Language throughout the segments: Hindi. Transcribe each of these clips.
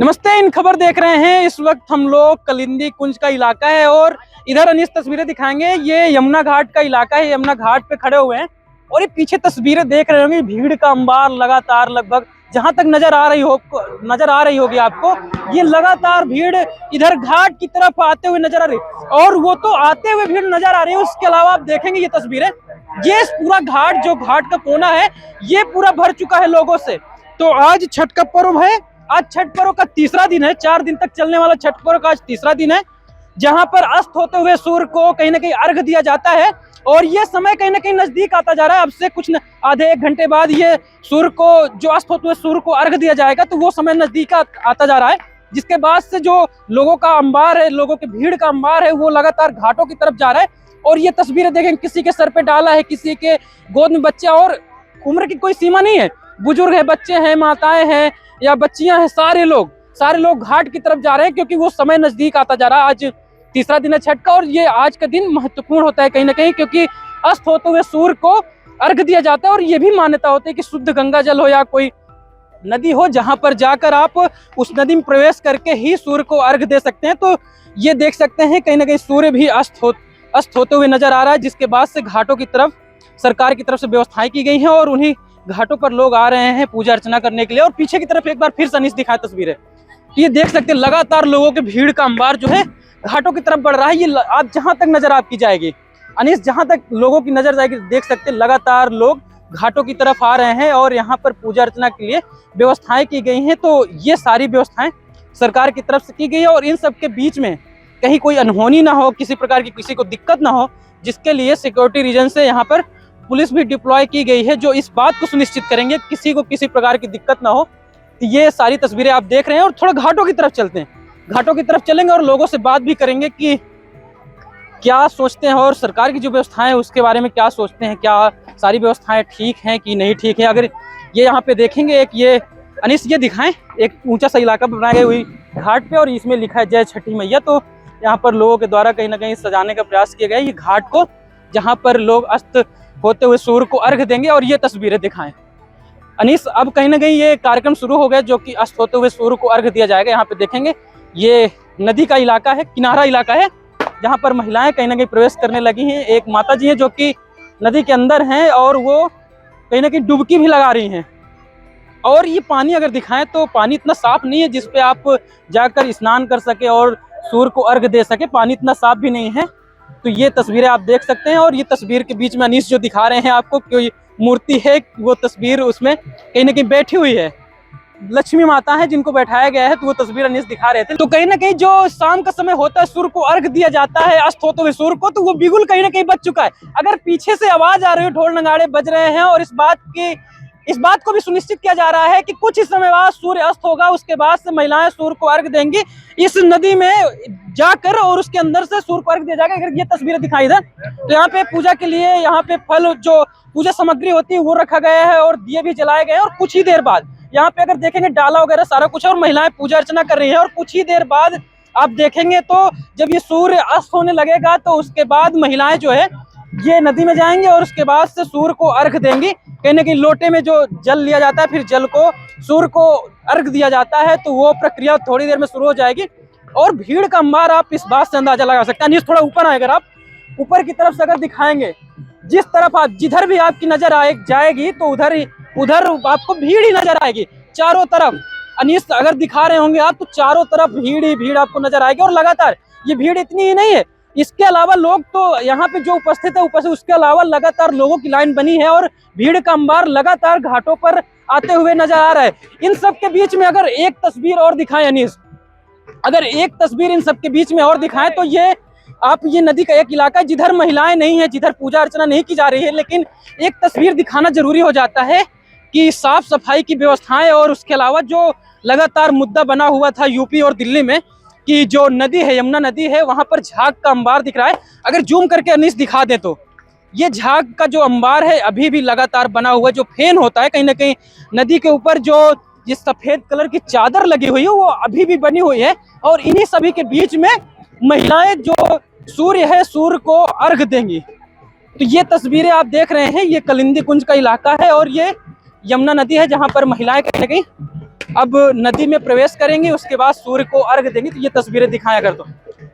नमस्ते। इन खबर देख रहे हैं। इस वक्त हम लोग कलिंदी कुंज का इलाका है और इधर अनिस तस्वीरें दिखाएंगे। ये यमुना घाट का इलाका है। यमुना घाट पे खड़े हुए हैं और ये पीछे तस्वीरें देख रहे होंगे। भीड़ का अंबार लगातार लगभग जहां तक नजर आ रही होगी आपको, ये लगातार भीड़ इधर घाट की तरफ आते हुए नजर आ रही और वो तो आते हुए भीड़ नजर आ रही है। उसके अलावा आप देखेंगे ये तस्वीरें, ये पूरा घाट जो घाट का कोना है ये पूरा भर चुका है लोगों से। तो आज छठ का पर्व है। आज छठ पर्व का तीसरा दिन है। 4 दिन तक चलने वाला छठ पर्व का आज तीसरा दिन है, जहां पर अस्त होते हुए सूर्य को कहीं ना कहीं अर्घ दिया जाता है और ये समय कहीं ना कहीं नजदीक आता जा रहा है। अब से कुछ आधे 1 घंटे बाद ये सूर्य को जो अस्त होते हुए सूर्य को अर्घ दिया जाएगा, तो वो समय नजदीक आता जा रहा है, जिसके बाद से जो लोगों का अंबार है, लोगों की भीड़ का अंबार है, वो लगातार घाटों की तरफ जा रहा है। और ये तस्वीरें देखें, किसी के सर पे डाला है, किसी के गोद में बच्चा, और उम्र की कोई सीमा नहीं है। बुजुर्ग है, बच्चे हैं, माताएं हैं या बच्चियां हैं, सारे लोग घाट की तरफ जा रहे हैं क्योंकि वो समय नजदीक आता जा रहा है। आज तीसरा दिन है छठ का और ये आज का दिन महत्वपूर्ण होता है कहीं ना कहीं, क्योंकि अस्त होते हुए सूर्य को अर्घ दिया जाता है। और ये भी मान्यता होती है कि शुद्ध गंगा जल हो या कोई नदी हो, जहां पर जाकर आप उस नदी में प्रवेश करके ही सूर्य को अर्घ दे सकते हैं। तो ये देख सकते हैं कहीं ना कहीं सूर्य भी अस्त होते हुए नजर आ रहा है, जिसके बाद से घाटों की तरफ सरकार की तरफ से व्यवस्थाएं की गई हैं और उन्हीं घाटों पर लोग आ रहे हैं पूजा अर्चना करने के लिए। और पीछे की तरफ एक बार फिर से अनिस दिखाए तस्वीरें, ये देख सकते हैं लगातार लोगों के भीड़ का अंबार जो है घाटों की तरफ बढ़ रहा है। ये आप जहां तक नजर आपकी जाएगी अनिस, जहां तक लोगों की नजर जाएगी, देख सकते हैं लगातार लोग घाटों की तरफ आ रहे हैं और यहाँ पर पूजा अर्चना के लिए व्यवस्थाएं की गई हैं। तो ये सारी व्यवस्थाएं सरकार की तरफ से की गई है और इन सब के बीच में कहीं कोई अनहोनी ना हो, किसी प्रकार की किसी को दिक्कत ना हो, जिसके लिए सिक्योरिटी रीजन से यहाँ पर पुलिस भी डिप्लॉय की गई है, जो इस बात को सुनिश्चित करेंगे किसी को किसी प्रकार की दिक्कत ना हो। तो ये सारी तस्वीरें आप देख रहे हैं और थोड़ा घाटों की तरफ चलते हैं। घाटों की तरफ चलेंगे और लोगों से बात भी करेंगे कि क्या सोचते हैं और सरकार की जो व्यवस्थाएं है उसके बारे में क्या सोचते हैं, क्या सारी व्यवस्थाएं ठीक हैं कि नहीं ठीक है। अगर ये यहाँ पे देखेंगे, एक ये अनिस ये दिखाएं, एक ऊंचा सा इलाका बनाया गया हुई घाट पे और इसमें लिखा है जय छठी मैया। तो यहाँ पर लोगों के द्वारा कहीं ना कहीं सजाने का प्रयास किया गया है ये घाट को, जहाँ पर लोग अस्त होते हुए सूर्य को अर्घ देंगे। और ये तस्वीरें दिखाएं अनिस, अब कहीं ना कहीं ये कार्यक्रम शुरू हो गया जो कि अस्त होते हुए सूर्य को अर्घ दिया जाएगा। यहाँ पे देखेंगे ये नदी का इलाका है, किनारा इलाका है, जहाँ पर महिलाएं कहीं ना कहीं प्रवेश करने लगी हैं। एक माता जी हैं जो कि नदी के अंदर हैं और वो कहीं ना कहीं डुबकी भी लगा रही हैं। और ये पानी अगर दिखाएं तो पानी इतना साफ नहीं है जिसपे आप जाकर स्नान कर सके और सूर्य को अर्घ दे सके, पानी इतना साफ भी नहीं है। तो ये तस्वीरें आप देख सकते हैं और ये तस्वीर के बीच में अनिस जो दिखा रहे हैं आपको, कोई मूर्ति है, वो तस्वीर उसमें कहीं ना कहीं बैठी हुई है, लक्ष्मी माता है जिनको बैठाया गया है, तो वो तस्वीर अनिस दिखा रहे थे। तो कहीं ना कहीं जो शाम का समय होता है, सूर्य को अर्घ दिया जाता है अस्त होते हुए सूर्य को, तो वो बिगुल कहीं ना कहीं बच चुका है। अगर पीछे से आवाज आ रही है, ढोल नगाड़े बज रहे हैं और इस बात को भी सुनिश्चित किया जा रहा है कि कुछ ही समय बाद सूर्य अस्त होगा, उसके बाद से महिलाएं सूर्य को अर्घ देंगी इस नदी में जाकर और उसके अंदर से सूर्य को अर्घ दिया जाएगा। अगर ये तस्वीरें दिखाई दे तो यहाँ पे पूजा के लिए यहाँ पे फल जो पूजा सामग्री होती है वो रखा गया है और दिए भी जलाए गए हैं। और कुछ ही देर बाद यहाँ पे अगर देखेंगे डाला वगैरह सारा कुछ है और महिलाएं पूजा अर्चना कर रही है। और कुछ ही देर बाद आप देखेंगे तो जब ये सूर्य अस्त होने लगेगा तो उसके बाद महिलाएं जो है ये नदी में जाएंगे और उसके बाद से सूर्य को अर्घ देंगी। कहीं ना कहीं लोटे में जो जल लिया जाता है, फिर जल को सूर्य को अर्घ दिया जाता है, तो वो प्रक्रिया थोड़ी देर में शुरू हो जाएगी। और भीड़ का अंबार आप इस बात से अंदाजा लगा सकते हैं। थोड़ा ऊपर आए, अगर आप ऊपर की तरफ से अगर दिखाएंगे, जिस तरफ आप जिधर भी आपकी नजर जाएगी तो उधर आपको भीड़ ही नजर आएगी चारों तरफ। अनिस अगर दिखा रहे होंगे आप तो चारों तरफ भीड़ ही भीड़ आपको नजर आएगी। और लगातार ये भीड़ इतनी ही नहीं है, इसके अलावा लोग तो यहाँ पे जो उपस्थित है उसके अलावा लगातार लोगों की लाइन बनी है और भीड़ का अंबार लगातार घाटों पर आते हुए नजर आ रहा है। इन सब के बीच में अगर एक तस्वीर और दिखाएं अनिस, अगर एक तस्वीर इन सब के बीच में और दिखाएं तो ये नदी का एक इलाका है जिधर महिलाएं नहीं है, जिधर पूजा अर्चना नहीं की जा रही है, लेकिन एक तस्वीर दिखाना जरूरी हो जाता है कि साफ सफाई की व्यवस्थाएं और उसके अलावा जो लगातार मुद्दा बना हुआ था यूपी और दिल्ली में कि जो नदी है, यमुना नदी है, वहां पर झाग का अंबार दिख रहा है। अगर जूम करके अनिस दिखा दे तो ये झाग का जो अंबार है अभी भी लगातार बना हुआ है। जो फेन होता है कहीं ना कहीं नदी के ऊपर जो जिस सफेद कलर की चादर लगी हुई है वो अभी भी बनी हुई है। और इन्हीं सभी के बीच में महिलाएं जो सूर्य को अर्घ देंगी। तो ये तस्वीरें आप देख रहे हैं, ये कलिंदी कुंज का इलाका है और ये यमुना नदी है जहां पर महिलाएं कहीं ना कहीं अब नदी में प्रवेश करेंगे, उसके बाद सूर्य को अर्घ देंगे। तो ये तस्वीरें दिखाया कर दो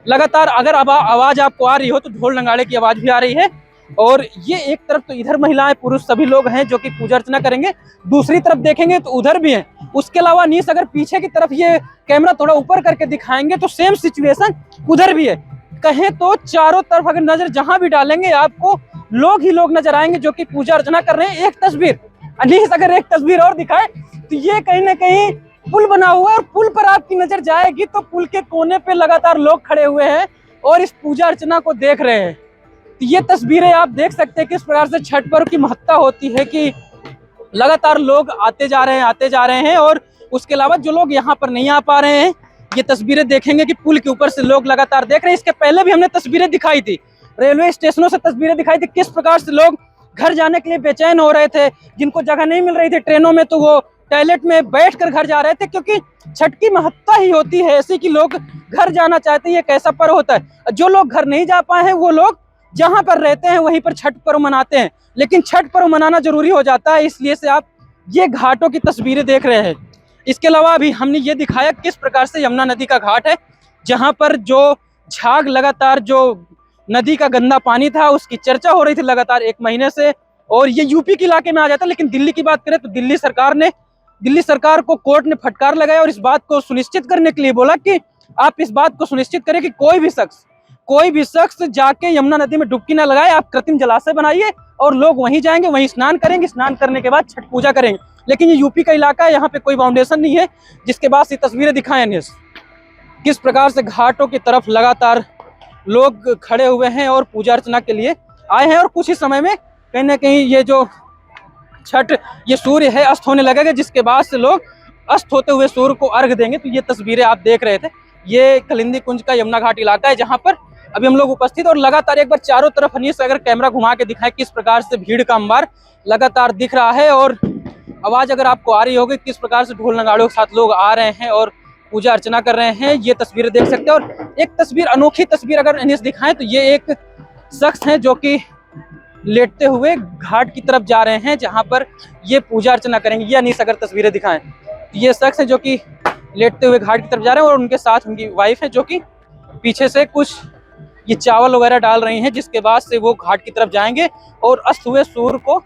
लगातार। अगर अब आवाज आपको आ रही हो तो ढोल नगाड़े की आवाज भी आ रही है। और ये एक तरफ तो इधर महिलाएं पुरुष सभी लोग हैं जो कि पूजा अर्चना करेंगे, दूसरी तरफ देखेंगे तो उधर भी है। उसके अलावा नीस अगर पीछे की तरफ ये कैमरा थोड़ा ऊपर करके दिखाएंगे तो सेम सिचुएशन उधर भी है। कहें तो चारों तरफ अगर नजर जहां भी डालेंगे आपको लोग ही लोग नजर आएंगे जो कि पूजा अर्चना कर रहे हैं। एक तस्वीर अनीस अगर एक तस्वीर और दिखाए तो ये कहीं ना कहीं पुल बना हुआ है और पुल पर आपकी नजर जाएगी तो पुल के कोने पे लगातार लोग खड़े हुए हैं और इस पूजा अर्चना को देख रहे हैं। तो ये तस्वीरें आप देख सकते हैं किस प्रकार से छठ पर्व की महत्ता होती है कि लगातार लोग आते जा रहे हैं। और उसके अलावा जो लोग यहाँ पर नहीं आ पा रहे हैं, ये तस्वीरें देखेंगे कि पुल के ऊपर से लोग लगातार देख रहे हैं। इसके पहले भी हमने तस्वीरें दिखाई थी, रेलवे स्टेशनों से तस्वीरें दिखाई थी, किस प्रकार से लोग घर जाने के लिए बेचैन हो रहे थे। जिनको जगह नहीं मिल रही थी ट्रेनों में तो वो टॉयलेट में बैठकर घर जा रहे थे, क्योंकि छठ की महत्ता ही होती है ऐसी कि लोग घर जाना चाहते हैं। ये कैसा पर्व होता है, जो लोग घर नहीं जा पाए हैं वो लोग जहां पर रहते हैं वहीं पर छठ पर्व मनाते हैं। लेकिन छठ पर्व मनाना जरूरी हो जाता है, इसलिए से आप ये घाटों की तस्वीरें देख रहे हैं। इसके अलावा अभी हमने ये दिखाया किस प्रकार से यमुना नदी का घाट है, जहां पर जो झाग लगातार जो नदी का गंदा पानी था उसकी चर्चा हो रही थी लगातार 1 महीने से। और ये यूपी के इलाके में आ जाता है, लेकिन दिल्ली की बात करें तो दिल्ली सरकार को कोर्ट ने फटकार लगाया और इस बात को सुनिश्चित करने के लिए बोला कि आप इस बात को सुनिश्चित करें कि कोई भी शख्स जाके यमुना नदी में डुबकी ना लगाए। आप कृत्रिम जलाशय बनाइए और लोग वहीं जाएंगे, वहीं स्नान करेंगे, स्नान करने के बाद छठ पूजा करेंगे। लेकिन ये यूपी का इलाका है, यहाँ पे कोई फाउंडेशन नहीं है, जिसके बाद ये तस्वीरें दिखाएं किस प्रकार से घाटों की तरफ लगातार लोग खड़े हुए हैं और पूजा अर्चना के लिए आए हैं। और कुछ ही समय में कहीं ना कहीं ये जो छठ ये सूर्य है अस्त होने लगेगा, जिसके बाद से लोग अस्त होते हुए सूर्य को अर्घ देंगे। तो ये तस्वीरें आप देख रहे थे, ये कलिंदी कुंज का यमुना घाट इलाका है जहाँ पर अभी हम लोग उपस्थित। और लगातार एक बार चारों तरफ अनीस अगर कैमरा घुमा के दिखाए किस प्रकार से भीड़ का अंबार लगातार दिख रहा है। और आवाज अगर आपको आ रही होगी किस प्रकार से ढोल नगाड़ों के साथ लोग आ रहे हैं और पूजा अर्चना कर रहे हैं, ये तस्वीरें देख सकते हैं। और एक तस्वीर अनोखी तस्वीर अगर अनीस दिखाएं तो ये एक शख्स है जो कि लेटते हुए घाट की तरफ जा रहे हैं जहां पर ये पूजा अर्चना करेंगे। ये अनीस अगर तस्वीरें दिखाएं तो ये शख्स है जो कि लेटते हुए घाट की तरफ जा रहे हैं और उनके साथ उनकी वाइफ है जो कि पीछे से कुछ ये चावल वगैरह डाल रही हैं, जिसके बाद से वो घाट की तरफ जाएंगे और अस्त हुए सूर्य को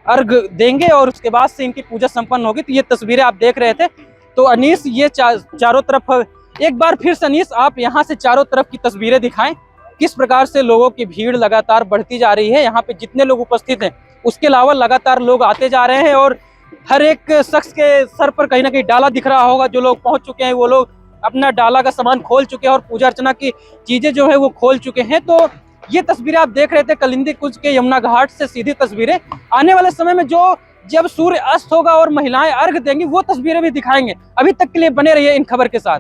अर्घ देंगे और उसके बाद से इनकी पूजा संपन्न होगी। तो ये तस्वीरें आप देख रहे थे। तो अनीस ये चारों तरफ एक बार फिर से अनीस आप यहाँ से चारों तरफ की तस्वीरें दिखाएं किस प्रकार से लोगों की भीड़ लगातार बढ़ती जा रही है। यहाँ पे जितने लोग उपस्थित हैं उसके अलावा लगातार लोग आते जा रहे हैं और हर एक शख्स के सर पर कहीं ना कहीं डाला दिख रहा होगा। जो लोग पहुंच चुके हैं वो लोग अपना डाला का सामान खोल चुके हैं और पूजा अर्चना की चीजें जो है वो खोल चुके हैं। तो ये तस्वीरें आप देख रहे थे कलिंदी कुंज के यमुना घाट से सीधी तस्वीरें। आने वाले समय में जब सूर्य अस्त होगा और महिलाएं अर्घ देंगी वो तस्वीरें भी दिखाएंगे। अभी तक के लिए बने रहिए इन खबर के साथ।